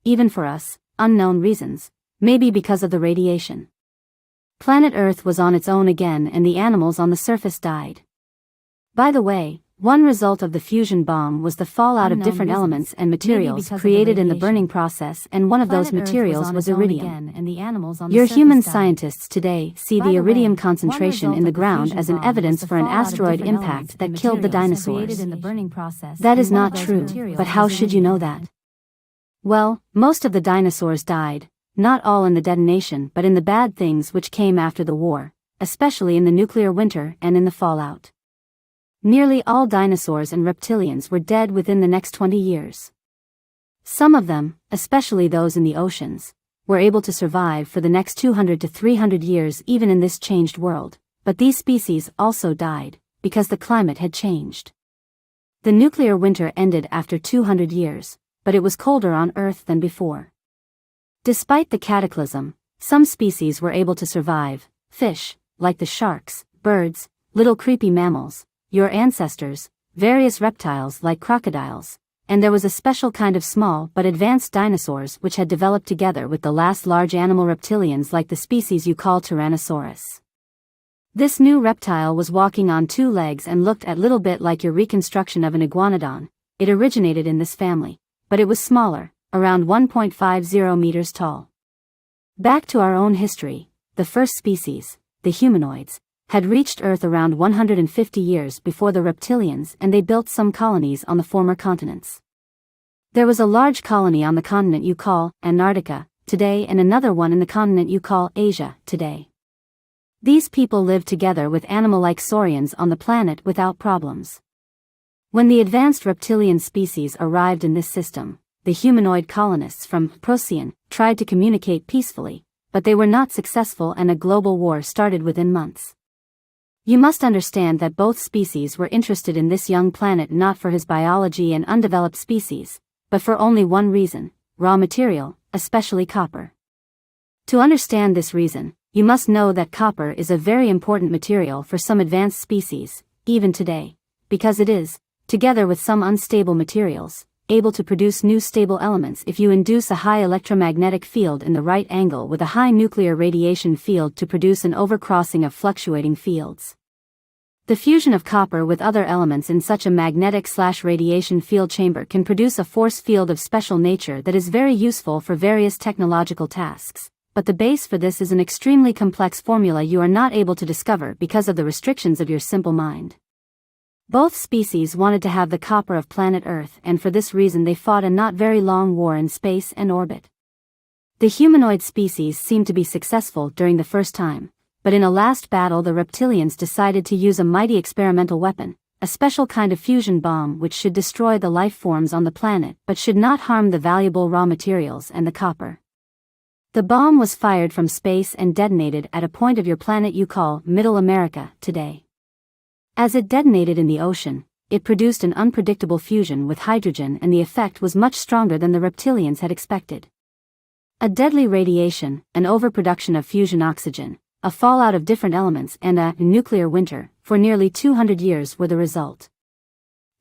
even for us, unknown reasons, maybe because of the radiation. Planet Earth was on its own again and the animals on the surface died. By the way, one result of the fusion bomb was the fallout of different elements and materials created in the burning process, and one of those materials was iridium. Your human scientists today see the iridium concentration in the ground as an evidence for an asteroid impact that killed the dinosaurs. That is not true, but how should you know that? Well, most of the dinosaurs died, not all in the detonation but in the bad things which came after the war, especially in the nuclear winter and in the fallout. Nearly all dinosaurs and reptilians were dead within the next 20 years. Some of them, especially those in the oceans, were able to survive for the next 200 to 300 years even in this changed world, but these species also died, because the climate had changed. The nuclear winter ended after 200 years, but it was colder on Earth than before. Despite the cataclysm, some species were able to survive: fish, like the sharks, birds, little creepy mammals, your ancestors, various reptiles like crocodiles, and there was a special kind of small but advanced dinosaurs which had developed together with the last large animal reptilians like the species you call Tyrannosaurus. This new reptile was walking on two legs and looked a little bit like your reconstruction of an iguanodon. It originated in this family, but it was smaller, around 1.50 meters tall. Back to our own history, the first species, the humanoids, had reached Earth around 150 years before the reptilians, and they built some colonies on the former continents. There was a large colony on the continent you call Antarctica today and another one in the continent you call Asia today. These people lived together with animal-like saurians on the planet without problems. When the advanced reptilian species arrived in this system, the humanoid colonists from Procyon tried to communicate peacefully, but they were not successful and a global war started within months. You must understand that both species were interested in this young planet not for his biology and undeveloped species, but for only one reason: raw material, especially copper. To understand this reason, you must know that copper is a very important material for some advanced species, even today, because it is, together with some unstable materials, able to produce new stable elements if you induce a high electromagnetic field in the right angle with a high nuclear radiation field to produce an overcrossing of fluctuating fields. The fusion of copper with other elements in such a magnetic/radiation field chamber can produce a force field of special nature that is very useful for various technological tasks, but the base for this is an extremely complex formula you are not able to discover because of the restrictions of your simple mind. Both species wanted to have the copper of planet Earth, and for this reason they fought a not very long war in space and orbit. The humanoid species seemed to be successful during the first time, but in a last battle the reptilians decided to use a mighty experimental weapon, a special kind of fusion bomb which should destroy the life forms on the planet but should not harm the valuable raw materials and the copper. The bomb was fired from space and detonated at a point of your planet you call Middle America today. As it detonated in the ocean, it produced an unpredictable fusion with hydrogen, and the effect was much stronger than the reptilians had expected. A deadly radiation, an overproduction of fusion oxygen, a fallout of different elements, and a nuclear winter for nearly 200 years were the result.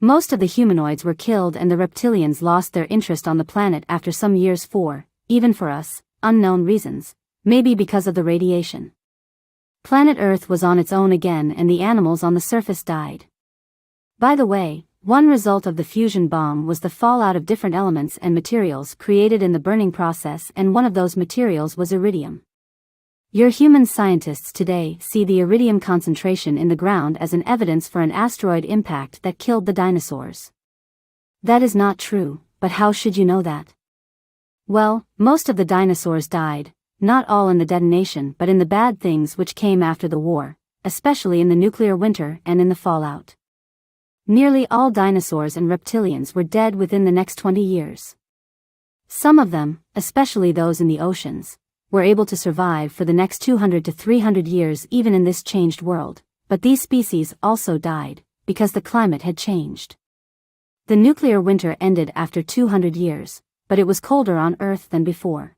Most of the humanoids were killed and the reptilians lost their interest on the planet after some years for, even for us, unknown reasons, maybe because of the radiation. Planet Earth was on its own again and the animals on the surface died. By the way, one result of the fusion bomb was the fallout of different elements and materials created in the burning process, and one of those materials was iridium. Your human scientists today see the iridium concentration in the ground as an evidence for an asteroid impact that killed the dinosaurs. That is not true, but how should you know that? Well, most of the dinosaurs died, not all in the detonation but in the bad things which came after the war, especially in the nuclear winter and in the fallout. Nearly all dinosaurs and reptilians were dead within the next 20 years. Some of them, especially those in the oceans, were able to survive for the next 200 to 300 years even in this changed world, but these species also died, because the climate had changed. The nuclear winter ended after 200 years, but it was colder on Earth than before.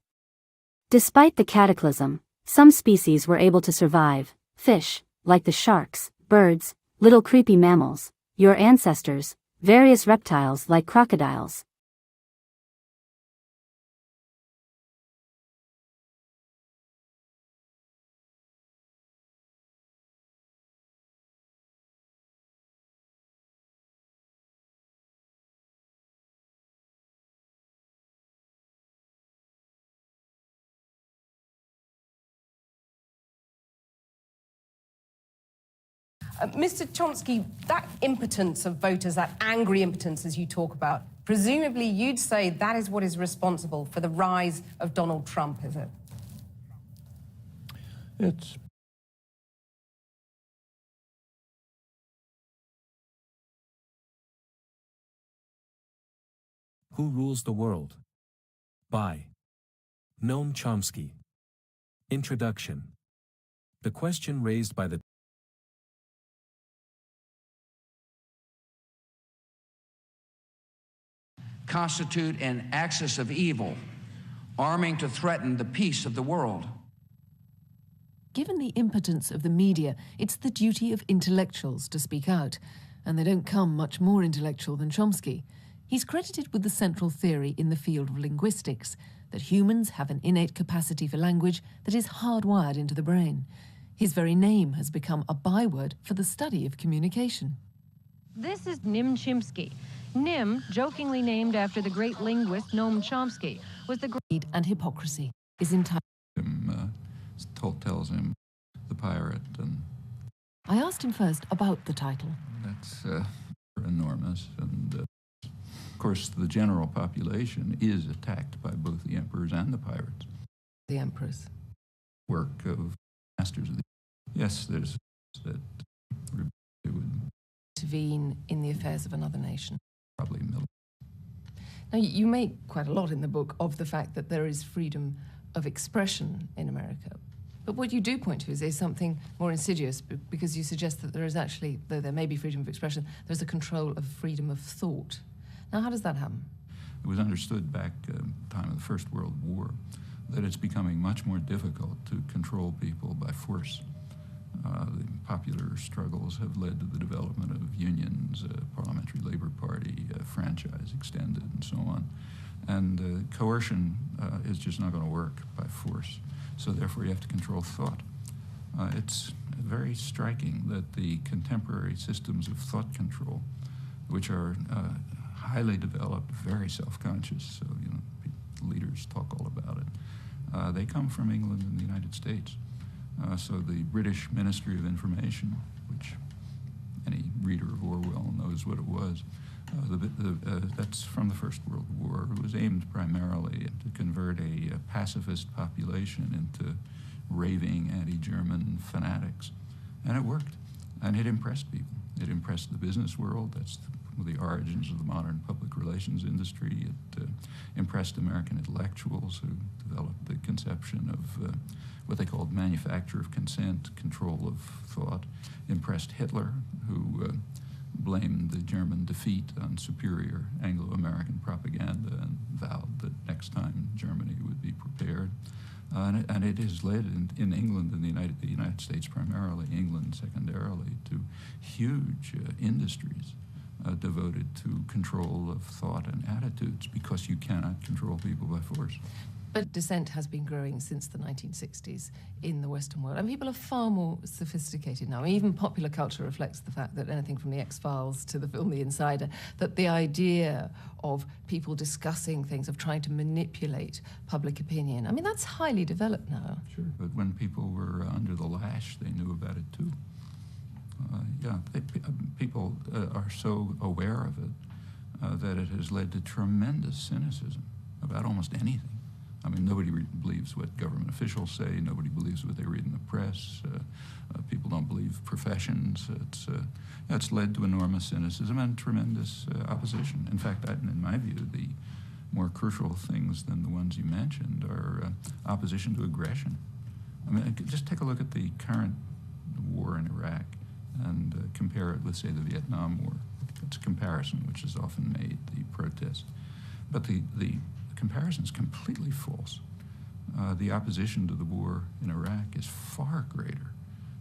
Despite the cataclysm, some species were able to survive: fish, like the sharks, birds, little creepy mammals, your ancestors, various reptiles like crocodiles, Mr. Chomsky, that impotence of voters, that angry impotence as you talk about, presumably you'd say that is what is responsible for the rise of Donald Trump, is it? It's Who Rules the World? By Noam Chomsky. Introduction. The question raised by the constitute an axis of evil, arming to threaten the peace of the world. Given the impotence of the media, it's the duty of intellectuals to speak out, and they don't come much more intellectual than Chomsky. He's credited with the central theory in the field of linguistics, that humans have an innate capacity for language that is hardwired into the brain. His very name has become a byword for the study of communication. This is Nim Chimpsky. Nim, jokingly named after the great linguist Noam Chomsky, was the greed and hypocrisy is entirely. Tells him the pirate, and I asked him first about the title. That's enormous, and of course the general population is attacked by both the emperors and the pirates. The emperors. Work of masters of the... Yes, there's that they would intervene in the affairs of another nation. Probably military. Now, you make quite a lot in the book of the fact that there is freedom of expression in America. But what you do point to is something more insidious, because you suggest that there is actually, though there may be freedom of expression, there's a control of freedom of thought. Now, how does that happen? It was understood back at the time of the First World War that it's becoming much more difficult to control people by force. The popular struggles have led to the development of unions, parliamentary labor party, franchise extended, and so on. And coercion is just not going to work by force. So therefore you have to control thought. It's very striking that the contemporary systems of thought control, which are highly developed, very self-conscious, so leaders talk all about it, they come from England and the United States. So the British Ministry of Information, which any reader of Orwell knows what it was, that's from the First World War. It was aimed primarily to convert a pacifist population into raving anti-German fanatics. And it worked, and it impressed people. It impressed the business world. That's the origins of the modern public relations industry. It impressed American intellectuals who developed the conception of what they called manufacture of consent, control of thought. Impressed Hitler, who blamed the German defeat on superior Anglo-American propaganda and vowed that next time Germany would be prepared. And it has led in England and the United States primarily, England secondarily, to huge industries devoted to control of thought and attitudes, because you cannot control people by force. But dissent has been growing since the 1960s in the Western world. And people are far more sophisticated now. Even popular culture reflects the fact that anything from the X-Files to the film The Insider, that the idea of people discussing things, of trying to manipulate public opinion, I mean, that's highly developed now. Sure, but when people were under the lash, they knew about it too. People are so aware of it that it has led to tremendous cynicism about almost anything. I mean, nobody believes what government officials say. Nobody believes what they read in the press. People don't believe professions. It's led to enormous cynicism and tremendous opposition. In fact, in my view, the more crucial things than the ones you mentioned are opposition to aggression. I mean, just take a look at the current war in Iraq and compare it with, say, the Vietnam War. It's a comparison which is often made, the protest. But the comparison is completely false. The opposition to the war in Iraq is far greater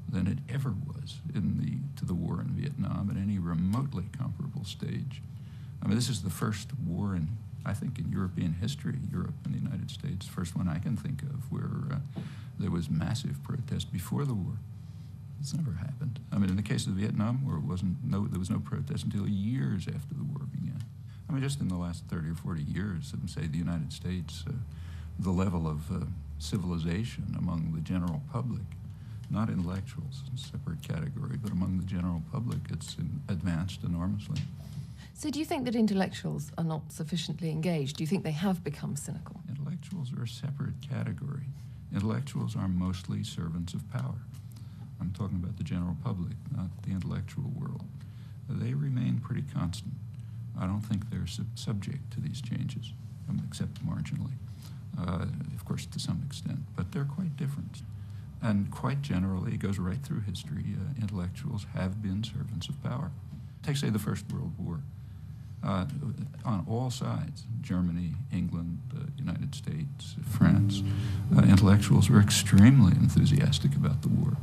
than it ever was to the war in Vietnam at any remotely comparable stage. I mean, this is the first war I think in European history, Europe and the United States, first one I can think of, where there was massive protest before the war. It's never happened. I mean, in the case of the Vietnam War, there was no protest until years after the war began. I mean, just in the last 30 or 40 years, in, say, the United States, the level of civilization among the general public Not intellectuals, a separate category, but among the general public, it's advanced enormously. So do you think that intellectuals are not sufficiently engaged? Do you think they have become cynical? Intellectuals are a separate category. Intellectuals are mostly servants of power. I'm talking about the general public, not the intellectual world. They remain pretty constant. I don't think they're subject to these changes, except marginally, of course, to some extent, but they're quite different. And quite generally, it goes right through history, intellectuals have been servants of power. Take, say, the First World War. On all sides, Germany, England, the United States, France, intellectuals were extremely enthusiastic about the war.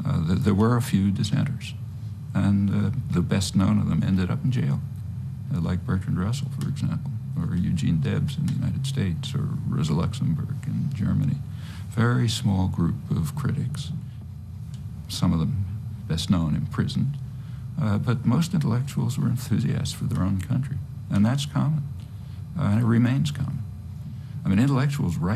There were a few dissenters, and the best known of them ended up in jail, like Bertrand Russell, for example, or Eugene Debs in the United States, or Rosa Luxemburg in Germany. Very small group of critics, some of them best known imprisoned, but most intellectuals were enthusiasts for their own country, and that's common, and it remains common. I mean, intellectuals write